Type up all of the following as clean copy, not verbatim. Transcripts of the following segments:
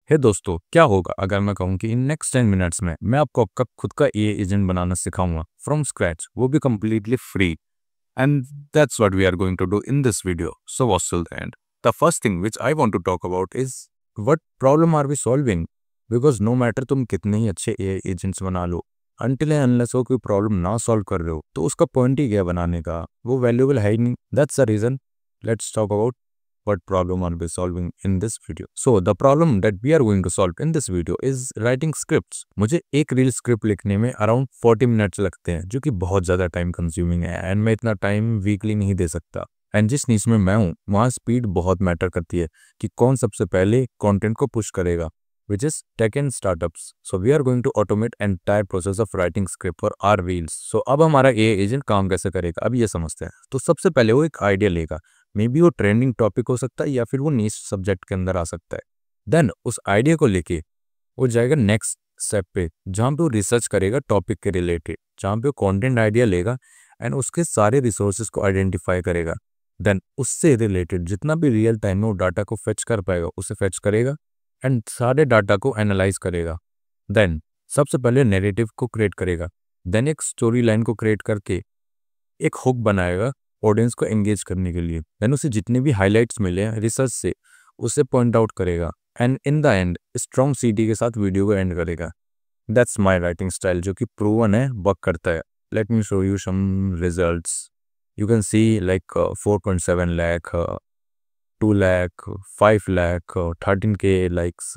हे दोस्तों, क्या होगा अगर मैं कहूँ कि इन नेक्स्ट 10 मिनट्स में मैं आपको आपका खुद का एआई एजेंट बनाना सिखाऊंगा फ्रॉम स्क्रैच, वो भी completely free. And that's what we are going to do in this video. So watch till the end. The first thing which I want to talk about is what problem are we solving? Because no matter तुम कितने ही अच्छे AI agents बना लो, until and unless वो कोई problem ना solve कर रहे हो तो उसका पॉइंट ही क्या बनाने का, वो वैल्यूएबल है ही नहीं. That's the reason. Let's talk about what problem are we solving in this video. So the problem that we are going to solve in this video is writing scripts. मुझे एक reel script लिखने में around 40 minutes लगते हैं, जो कि बहुत ज़्यादा टाइम कंज्यूमिंग है एंड मैं इतना टाइम वीकली नहीं दे सकता. एंड जिस नीच में मैं हूँ वहाँ स्पीड बहुत मैटर करती है कि कौन सबसे पहले कंटेंट को पुश करेगा, which is tech and startups. So we are going to automate entire process of writing script for our reels. So अब हमारा AI एजेंट काम कैसे करेगा, अब ये समझते हैं. तो सबसे पहले वो एक आइडिया लेगा, मे बी वो ट्रेंडिंग टॉपिक हो सकता है या फिर वो नीश सब्जेक्ट के अंदर आ सकता है. देन उस आइडिया को लेके वो जाएगा नेक्स्ट स्टेप पे, जहाँ पे वो रिसर्च करेगा टॉपिक के रिलेटेड, जहाँ पे वो कंटेंट आइडिया लेगा एंड उसके सारे रिसोर्सेज को आइडेंटिफाई करेगा. देन उससे रिलेटेड जितना भी रियल टाइम में वो डाटा को फेच कर पाएगा उसे फेच करेगा एंड सारे डाटा को एनालाइज करेगा. देन सबसे पहले नैरेटिव को क्रिएट करेगा, देन एक स्टोरी लाइन को क्रिएट करके एक हुक बनाएगा ऑडियंस को एंगेज करने के लिए. देन उसे जितने भी हाइलाइट्स मिले हैं रिसर्च से उसे पॉइंट आउट करेगा and in the end strong सीटी के साथ वीडियो को एंड करेगा. दैट्स माय राइटिंग स्टाइल, जो कि प्रूवन है, वर्क करता है. Let me show you some results. You can see like 4.7 lakh, 2 lakh, 5 lakh, 13K likes,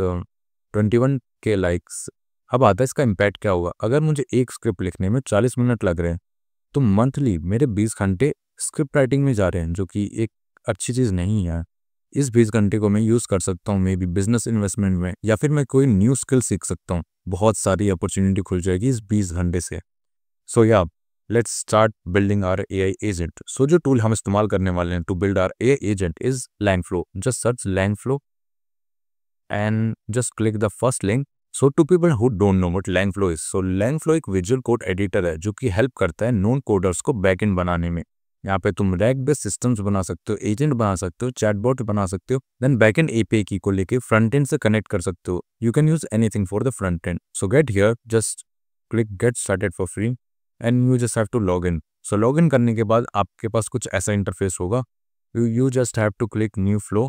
21K likes. अब आता है इसका इम्पैक्ट क्या होगा. अगर मुझे एक स्क्रिप्ट लिखने में 40 मिनट लग रहे हैं तो मंथली मेरे 20 घंटे स्क्रिप्ट राइटिंग में जा रहे हैं, जो कि एक अच्छी चीज़ नहीं है. इस 20 घंटे को मैं यूज़ कर सकता हूँ मे बी बिजनेस इन्वेस्टमेंट में, या फिर मैं कोई न्यू स्किल सीख सकता हूँ. बहुत सारी अपॉर्चुनिटी खुल जाएगी इस 20 घंटे से. So yeah let's start building our AI agent. So जो टूल हम इस्तेमाल करने वाले हैं to build our AI agent is LangFlow. Just search LangFlow and just click the first link. So to people who don't know what LangFlow is, so LangFlow एक visual code editor है जो कि help करता है non coders को backend बनाने में. यहाँ पे तुम रैक बेस्ड सिस्टम्स बना सकते हो, एजेंट बना सकते हो, चैटबॉट बना सकते हो, देन बैकएंड एपीआई की को लेके फ्रंट एंड से कनेक्ट कर सकते हो. You can use anything for the front end. So get here, just click get started for free and you just have to log in. So log in करने के बाद आपके पास कुछ ऐसा इंटरफेस होगा. You just have to click new flow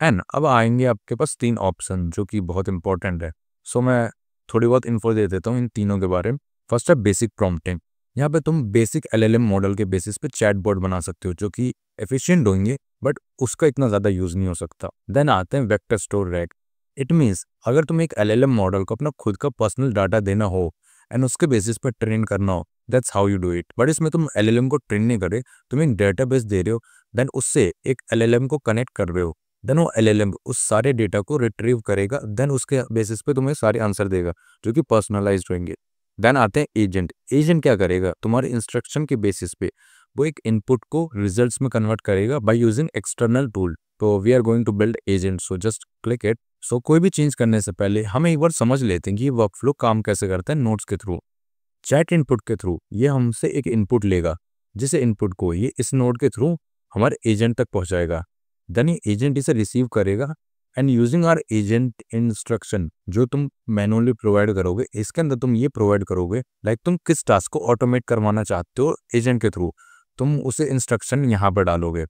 and अब आएंगे आपके पास 3 ऑप्शन जो कि बहुत इंपॉर्टेंट है. सो मैं थोड़ी बहुत इन्फो दे देता हूँ इन तीनों के बारे में. फर्स्ट है बेसिक प्रॉम्प्टिंग. यहाँ पे तुम बेसिक LLM मॉडल के बेसिस पे चैटबॉट बना सकते हो जो कि एफिशिएंट होंगे बट उसका इतना ज़्यादा यूज़ नहीं हो सकता. देन आते हैं vector store rack. It means अगर तुम एक LLM मॉडल को अपना खुद का पर्सनल डाटा देना हो एंड उसके बेसिस पर ट्रेन करना हो, that's how you do it. But इसमें तुम LLM को ट्रेन नहीं कर रहे, तुम एक डेटाबेस दे रहे हो, देन उससे एक LLM को कनेक्ट कर रहे हो, देन वो LLM उस सारे डेटा को रिट्रीव करेगा, देन उसके बेसिस पे तुम्हें सारे आंसर देगा जो कि पर्सनलाइज्ड होंगे. देन आते हैं एजेंट. एजेंट क्या करेगा, तुम्हारे इंस्ट्रक्शन के बेसिस पे वो एक इनपुट को रिजल्ट्स में कन्वर्ट करेगा बाय यूजिंग एक्सटर्नल टूल. तो we are going to build agent, so just click it. So कोई भी चेंज करने से पहले हम एक बार समझ लेते हैं कि ये वर्कफ्लो काम कैसे करता है. नोट्स के थ्रू, चैट इनपुट के थ्रू ये हमसे एक इनपुट लेगा, जिसे इनपुट को ये इस नोड के थ्रू हमारे एजेंट तक पहुंचाएगा. देन ये एजेंट इसे रिसीव करेगा and using our agent instruction जो तुम मैनुअली प्रोवाइड करोगे, इसके अंदर तुम ये प्रोवाइड करोगे लाइक तुम किस टास्क को ऑटोमेट करवाना चाहते हो एजेंट के थ्रू, तुम उसे इंस्ट्रक्शन यहाँ पर डालोगे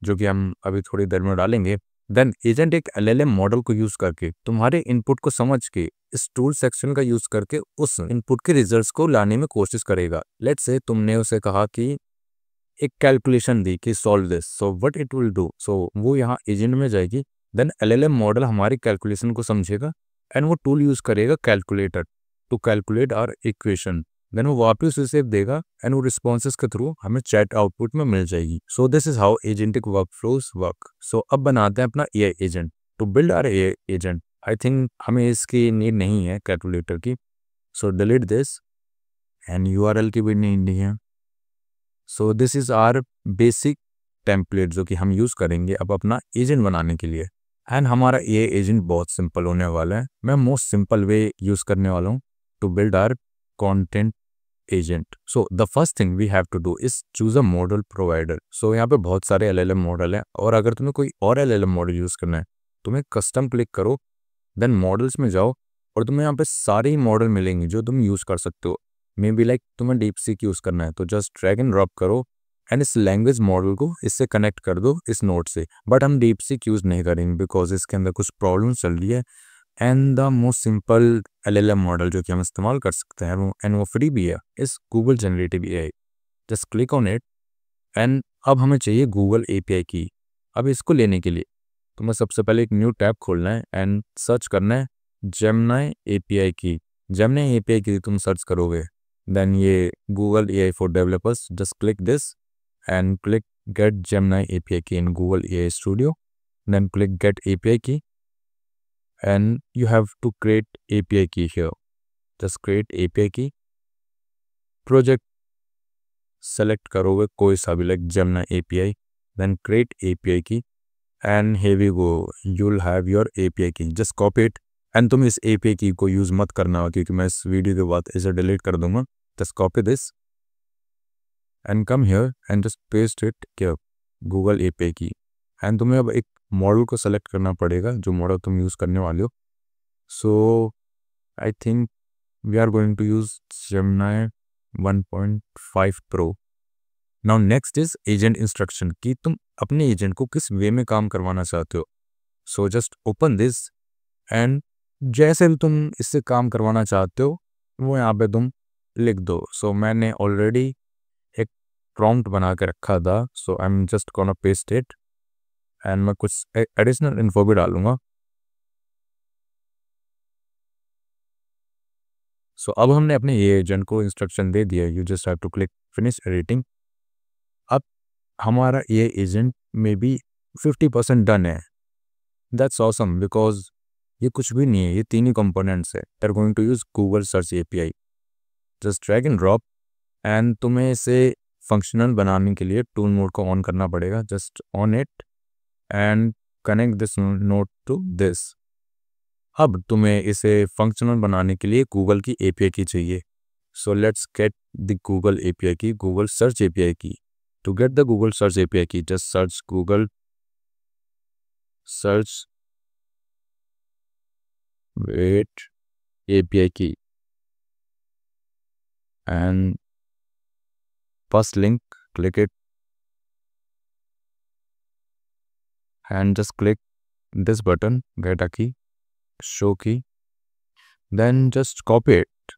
जो कि हम अभी थोड़ी देर में डालेंगे. देन एजेंट एक LLM मॉडल को यूज करके तुम्हारे इनपुट को समझ के इस टूल सेक्शन का यूज करके उस इनपुट के रिजल्ट्स को लाने में कोशिश करेगा. लेट्स से तुमने उसे कहा कि एक कैलकुलेशन दी कि solve this, so what it will do. So वो यहाँ एजेंट में जाएगी, देन LLM मॉडल हमारी कैलकुलेशन को समझेगा एंड वो टूल यूज करेगा calculator to calculate our equation. Then वो वापस उसे देगा एंड वो रिस्पॉन्सेस के थ्रू हमें चैट आउटपुट में मिल जाएगी. So this is how agentic workflows work. So अब बनाते हैं अपना AI agent. To build our AI agent, I think हमें इसकी नीड नहीं है कैलकुलेटर की, so delete this and URL की भी नीड नहीं है. So this is our basic template जो कि हम यूज़ करेंगे अब अपना एजेंट बनाने के लिए. एंड हमारा ये एजेंट बहुत सिंपल होने वाला है. मैं मोस्ट सिंपल वे यूज़ करने वाला हूँ to build our content agent. So the first thing we have to do is choose a model provider. So यहाँ पे बहुत सारे LLM मॉडल हैं और अगर तुम्हें कोई और LLM मॉडल यूज़ करना है तुम्हें कस्टम क्लिक करो देन मॉडल्स में जाओ और तुम्हें यहाँ पे सारे ही मॉडल मिलेंगे जो तुम यूज़ कर सकते हो। मे बी लाइक तुम्हें डीप सीक यूज़ करना है तो जस्ट ड्रैग एंड ड्रॉप करो एंड इस लैंग्वेज मॉडल को इससे कनेक्ट कर दो इस नोट से। बट हम डीप सीक यूज़ नहीं करेंगे बिकॉज इसके अंदर कुछ प्रॉब्लम चल रही है। And the most simple LLM model जो कि हम इस्तेमाल कर सकते हैं एंड वो फ्री भी है इस Google generative AI। Just click on it and अब हमें चाहिए गूगल API की। अब इसको लेने के लिए तुम्हें सबसे पहले एक न्यू टैब खोलना है एंड सर्च करना है जेमिनी API की। जेमिनी API की तुम सर्च करोगे देन ये Google AI for developers, just click this and click get Gemini API key in Google AI Studio. Then click get API key and you have to create API key here. Just create API key. Project select करोगे कोई सा भी like Gemini API. Then create API key and here we go. You'll have your API key. Just copy it. And तुम इस API key को use मत करना हो क्योंकि मैं इस वीडियो के बाद इसे डिलीट कर दूंगा। Just copy this and come here and just paste it here Google API की। एंड तुम्हें अब एक मॉडल को सेलेक्ट करना पड़ेगा जो मॉडल तुम यूज़ करने वाले हो। So I think we are going to use Gemini 1.5 Pro। Now next is agent instruction कि तुम अपने एजेंट को किस वे में काम करवाना चाहते हो। So just open this and जैसे भी तुम इससे काम करवाना चाहते हो वो यहाँ पे तुम लिख दो। सो मैंने ऑलरेडी एक प्रॉम्प्ट बना के रखा था so I am just gonna paste it and मैं कुछ एडिशनल इन्फो भी डालूंगा। सो अब हमने अपने ये एजेंट को इंस्ट्रक्शन दे दिया। You just have to click finish editing. अब हमारा ये एजेंट में भी 50% डन है। दैट्स ऑसम बिकॉज ये कुछ भी नहीं है, ये तीन ही कंपोनेंट्स है। We are going to use Google search API। Just drag and drop and तुम्हें इसे फंक्शनल बनाने के लिए टूल मोड को ऑन करना पड़ेगा। Just on it and connect this note to this. अब तुम्हें इसे फंक्शनल बनाने के लिए गूगल की API की चाहिए। So let's get the Google API key, Google search API key. To get the Google search API key just search Google search wait API key and first link, click it and just click this button, get a key, show key, then just copy it,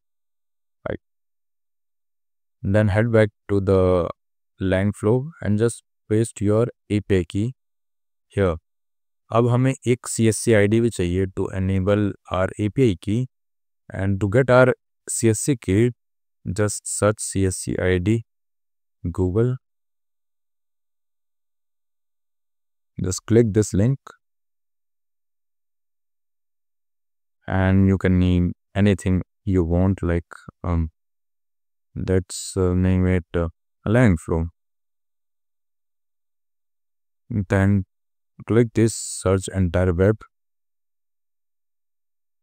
right? Then head back to the line flow and just paste your API key here. अब हमें एक CSC ID भी चाहिए to enable our API key, and to get our CSC key just search CSC ID Google, just click this link and you can name anything you want, like let's name it line flow. Then click this search entire web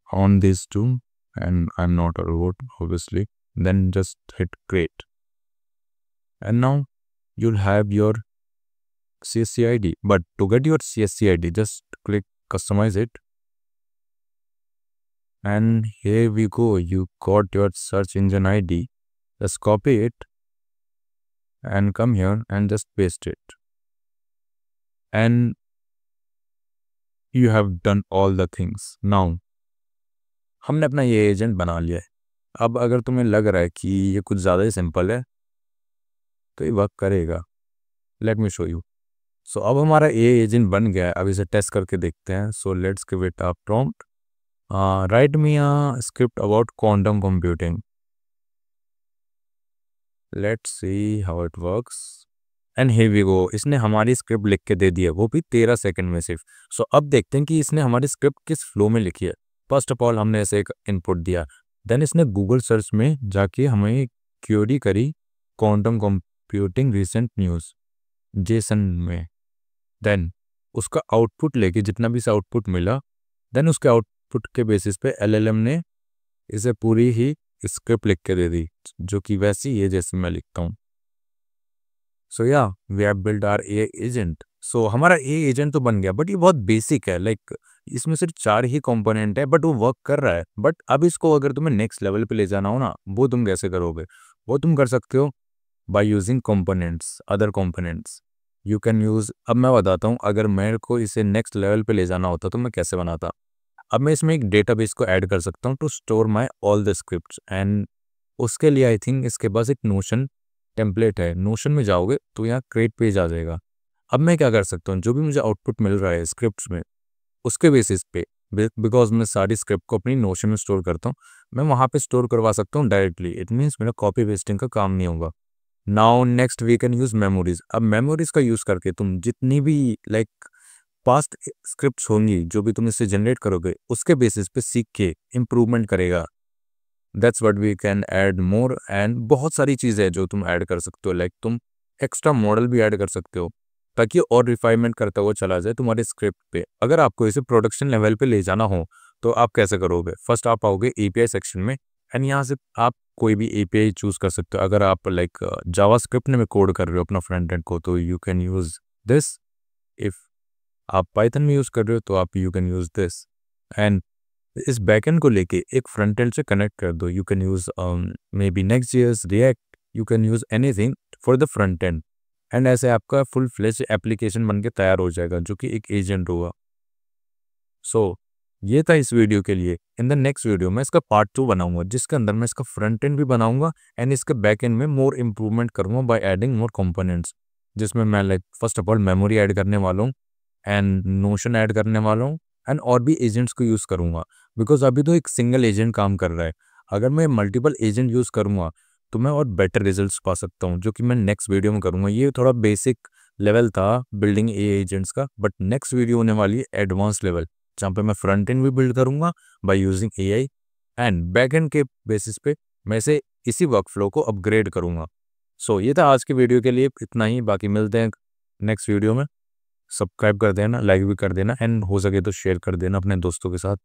on these two, and I'm not a robot obviously. Then just hit create and now you'll have your CSC ID. But to get your CSC ID just click customize it and here we go, you got your search engine ID. Just copy it and come here and just paste it and you have done all the things. Now हमने अपना ये agent बना लिया है। अब अगर तुम्हें लग रहा है कि ये कुछ ज़्यादा ही सिंपल है तो ये वर्क करेगा। Let me show you. So अब हमारा ये एजेंट बन गया है। अब इसे टेस्ट करके देखते हैं। So let's give it a prompt, write me a script about quantum computing. Let's see how it works and here we go. इसने हमारी स्क्रिप्ट लिख के दे दी है, वो भी 13 सेकंड में सिर्फ। सो अब देखते हैं कि इसने हमारी स्क्रिप्ट किस फ्लो में लिखी है। फर्स्ट ऑफ ऑल हमने ऐसे एक इनपुट दिया, देन इसने गूगल सर्च में जाके हमें क्वेरी करी quantum computing recent news Jason में। देन उसका आउटपुट लेके जितना भी आउटपुट मिला, देन उसके आउटपुट के बेसिस पे LLM ने इसे पूरी ही स्क्रिप्ट लिख के दे दी जो कि वैसी ही है जैसे मैं लिखता हूँ। So yeah we have build our AI agent. So हमारा AI एजेंट तो बन गया बट ये बहुत बेसिक है। लाइक इसमें सिर्फ 4 ही कंपोनेंट है बट वो वर्क कर रहा है। बट अब इसको अगर तुम्हें नेक्स्ट लेवल पे ले जाना हो ना, वो तुम कैसे करोगे? वो तुम कर सकते हो by using components, other components you can use. अब मैं बताता हूँ, अगर मेरे को इसे नेक्स्ट लेवल पे ले जाना होता तो मैं कैसे बनाता। अब मैं इसमें एक डेटाबेस को ऐड कर सकता हूँ to store my all the scripts, and उसके लिए आई थिंक इसके पास एक नोशन टेम्पलेट है। नोशन में जाओगे तो यहाँ क्रिएट पेज आ जाएगा। अब मैं क्या कर सकता हूँ, जो भी मुझे आउटपुट मिल रहा है स्क्रिप्ट्स में, उसके बेसिस पे, बिकॉज मैं सारी स्क्रिप्ट को अपनी नोशन में स्टोर करता हूँ, मैं वहाँ पे स्टोर करवा सकता हूँ डायरेक्टली। इट मीन्स मेरा कॉपी पेस्टिंग का काम नहीं होगा। Now next we can use memories. अब मेमोरीज का यूज करके तुम जितनी भी लाइक पास्ट स्क्रिप्ट्स होंगी जो भी तुम इससे जनरेट करोगे, उसके बेसिस पे सीख के इम्प्रूवमेंट करेगा। That's what we can add more, and बहुत सारी चीज़ें जो तुम ऐड कर सकते हो, लाइक तुम एक्स्ट्रा मॉडल भी ऐड कर सकते हो ताकि और रिफाइनमेंट करता हुआ चला जाए तुम्हारे स्क्रिप्ट पे। अगर आपको इसे प्रोडक्शन लेवल पे ले जाना हो तो आप कैसे करोगे? फर्स्ट आप आओगे एपीआई सेक्शन में, एंड यहाँ से आप कोई भी एपीआई चूज कर सकते हो। अगर आप लाइक जावास्क्रिप्ट में कोड कर रहे हो अपना फ्रंट एंड को, तो you can use this. If आप पाइथन में यूज कर रहे हो तो आप you can use this, and इस बैकएंड को लेके एक फ्रंट एंड से कनेक्ट कर दो। You can use maybe next JS, React, you can use anything for the front end, and ऐसे आपका फुल फ्लेज एप्लीकेशन बन के तैयार हो जाएगा जो कि एक एजेंट होगा। सो ये था इस वीडियो के लिए। इन द नेक्स्ट वीडियो मैं इसका पार्ट 2 बनाऊंगा जिसके अंदर मैं इसका फ्रंट एंड भी बनाऊंगा एंड इसके बैक एंड में मोर इंप्रूवमेंट करूंगा बाय एडिंग मोर कंपोनेंट्स, जिसमें मैं like first of all memory add करने वाला हूँ एंड नोशन ऐड करने वाला हूँ, एंड और भी एजेंट्स को यूज़ करूँगा। बिकॉज अभी तो एक सिंगल एजेंट काम कर रहा है, अगर मैं मल्टीपल एजेंट यूज़ करूँगा तो मैं और बेटर रिजल्ट्स पा सकता हूँ, जो कि मैं नेक्स्ट वीडियो में करूँगा। ये थोड़ा बेसिक लेवल था बिल्डिंग ए एजेंट्स का, बट नेक्स्ट वीडियो होने वाली है एडवांस लेवल, जहाँ पे मैं फ्रंट एंड भी बिल्ड करूँगा by using AI, and back and के बेसिस पे मैं इसे इसी वर्कफ्लो को अपग्रेड करूँगा। सो ये था आज के वीडियो के लिए, इतना ही। बाकी मिलते हैं नेक्स्ट वीडियो में। सब्सक्राइब कर देना, लाइक भी कर देना, एंड हो सके तो शेयर कर देना अपने दोस्तों के साथ।